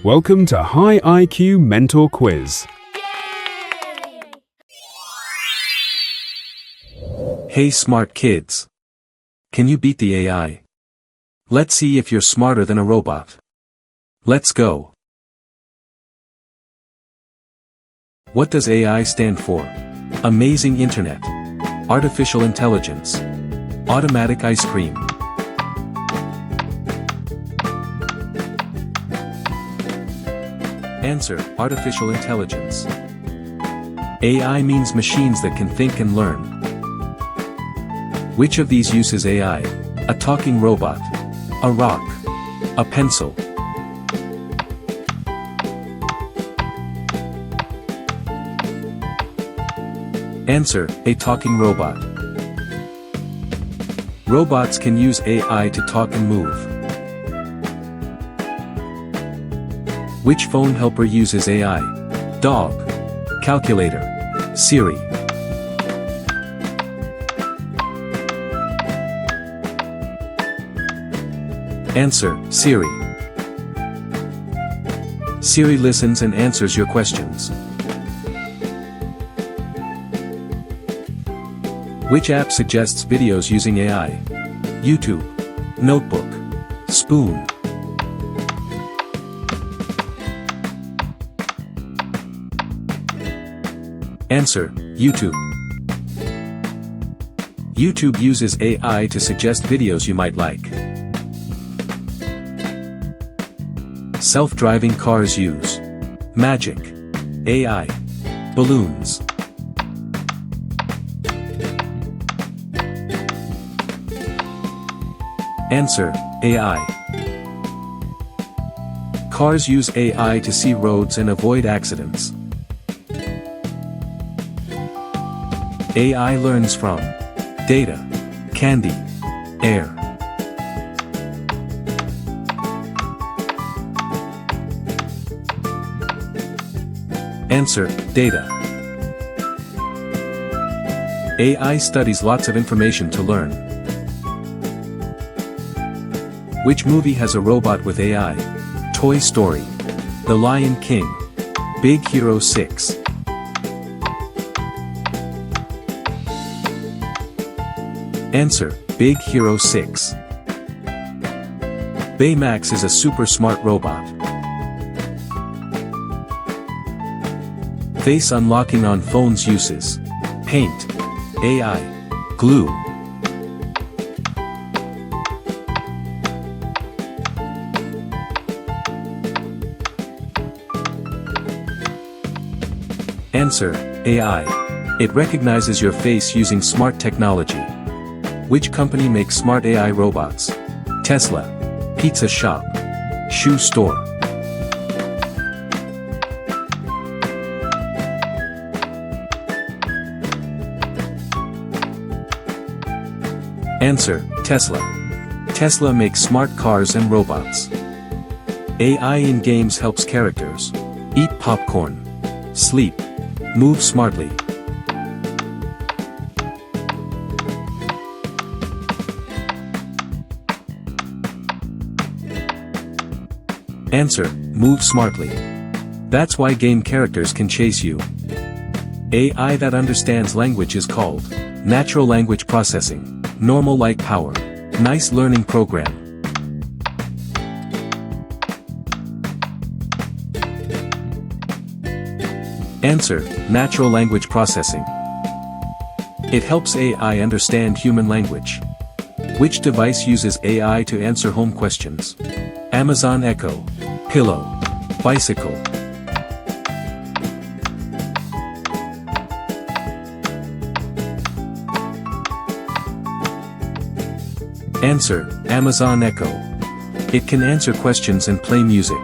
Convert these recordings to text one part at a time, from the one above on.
Welcome to HighIQ Mentor Quiz. Hey smart kids! Can you beat the AI? Let's see if you're smarter than a robot. Let's go! What does AI stand for? Amazing Internet. Artificial Intelligence. Automatic Ice Cream. Answer: Artificial Intelligence. AI means machines that can think and learn. Which of these uses AI? A talking robot, a rock, a pencil. Answer: a talking robot. Robots can use AI to talk and move. Which phone helper uses AI? Dog, calculator, Siri. Answer: Siri. Siri listens and answers your questions. Which app suggests videos using AI? YouTube, Notebook, Spoon. Answer: YouTube. YouTube uses AI to suggest videos you might like. Self-driving cars use magic, AI, balloons. Answer: AI. Cars use AI to see roads and avoid accidents. AI learns from data, candy, air. Answer: data. AI studies lots of information to learn. Which movie has a robot with AI? Toy Story, The Lion King, Big Hero 6. Answer: Big Hero 6. Baymax is a super smart robot. Face unlocking on phones uses paint, AI, glue. Answer: AI. It recognizes your face using smart technology. Which company makes smart AI robots? Tesla, pizza shop, shoe store. Answer: Tesla. Tesla makes smart cars and robots. AI in games helps characters eat popcorn, sleep, move smartly. Answer: move smartly. That's why game characters can chase you. AI that understands language is called natural language processing, normal like power, nice learning program. Answer: natural language processing. It helps AI understand human language. Which device uses AI to answer home questions? Amazon Echo, pillow, bicycle. Answer: Amazon Echo. It can answer questions and play music.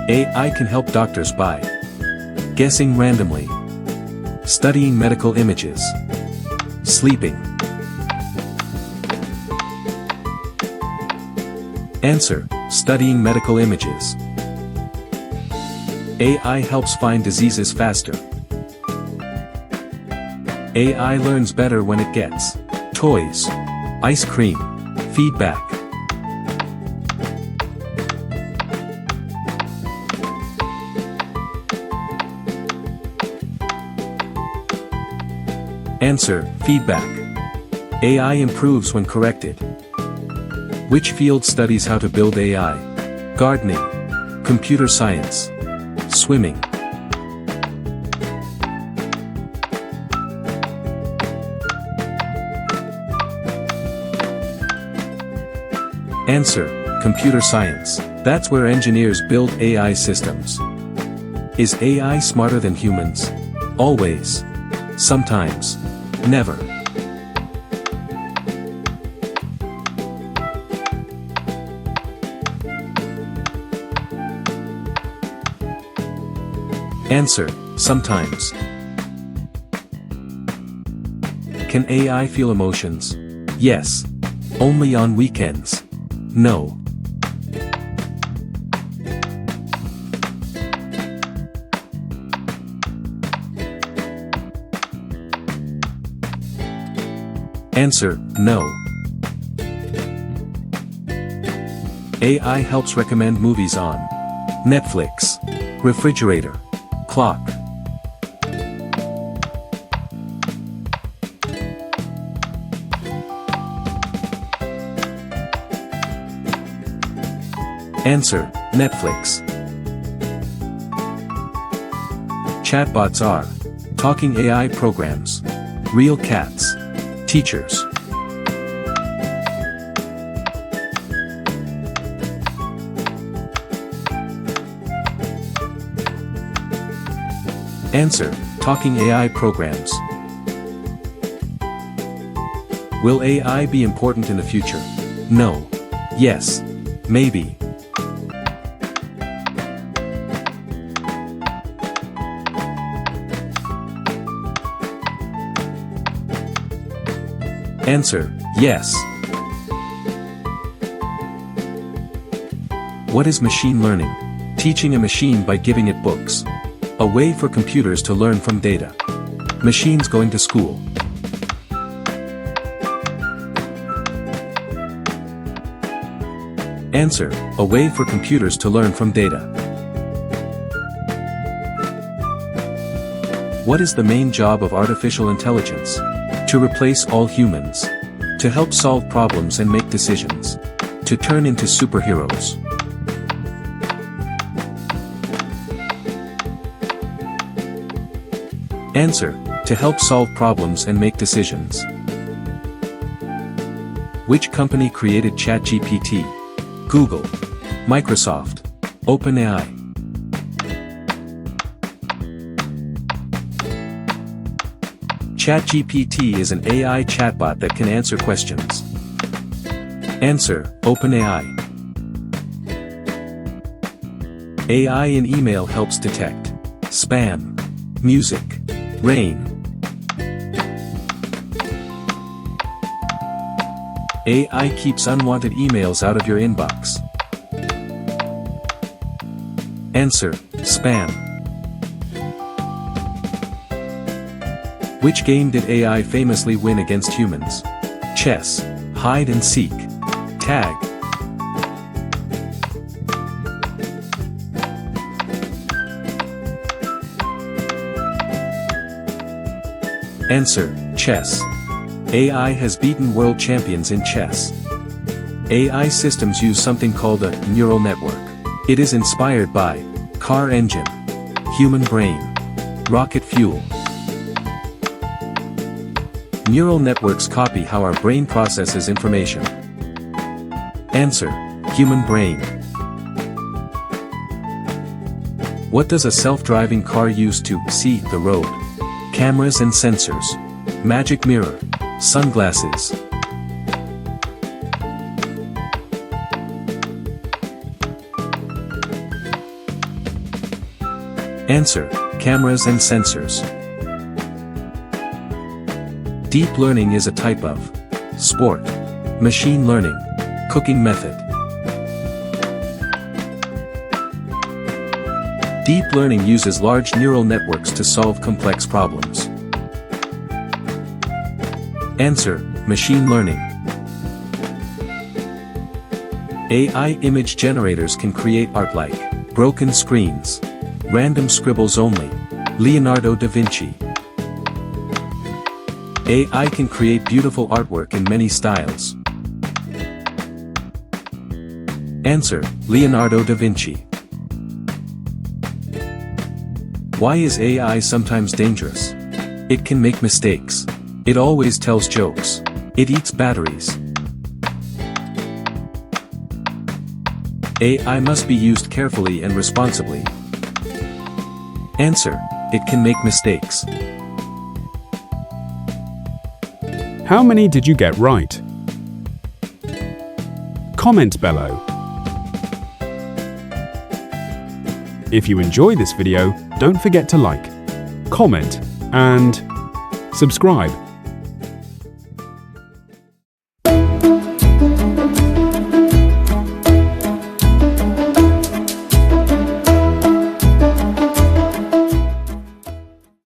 AI can help doctors by guessing randomly, studying medical images, sleeping. Answer: studying medical images. AI helps find diseases faster. AI learns better when it gets toys, ice cream, feedback. Answer, feedback. AI improves when corrected. Which field studies how to build AI? Gardening, computer science, swimming. Answer, computer science. That's where engineers build AI systems. Is AI smarter than humans? Always. Sometimes. Never. Answer, sometimes. Can AI feel emotions? Yes. Only on weekends. No. Answer, no. AI helps recommend movies on Netflix, refrigerator, clock. Answer, Netflix. Chatbots are talking AI programs, real cats, teachers. Answer, talking AI programs. Will AI be important in the future? No. Yes. Maybe. Answer, yes. What is machine learning? Teaching a machine by giving it books. A way for computers to learn from data. Machines going to school. Answer, a way for computers to learn from data. What is the main job of artificial intelligence? To replace all humans. To help solve problems and make decisions. To turn into superheroes. Answer, to help solve problems and make decisions. Which company created ChatGPT? Google, Microsoft, OpenAI. ChatGPT is an AI chatbot that can answer questions. Answer, OpenAI. AI in email helps detect spam, music, rain. AI keeps unwanted emails out of your inbox. Answer, spam. Which game did AI famously win against humans? Chess, hide and seek, tag. Answer, chess. AI has beaten world champions in chess. AI systems use something called a neural network. It is inspired by car engine, human brain, rocket fuel. Neural networks copy how our brain processes information. Answer, human brain. What does a self-driving car use to see the road? Cameras and sensors. Magic mirror. Sunglasses. Answer, cameras and sensors. Deep learning is a type of sport, machine learning, cooking method. Deep learning uses large neural networks to solve complex problems. Answer, machine learning. AI image generators can create art like broken screens, random scribbles only, Leonardo da Vinci. AI can create beautiful artwork in many styles. Answer: Leonardo da Vinci. Why is AI sometimes dangerous? It can make mistakes. It always tells jokes. It eats batteries. AI must be used carefully and responsibly. Answer: It can make mistakes. How many did you get right? Comment below. If you enjoy this video, don't forget to like, comment, and subscribe.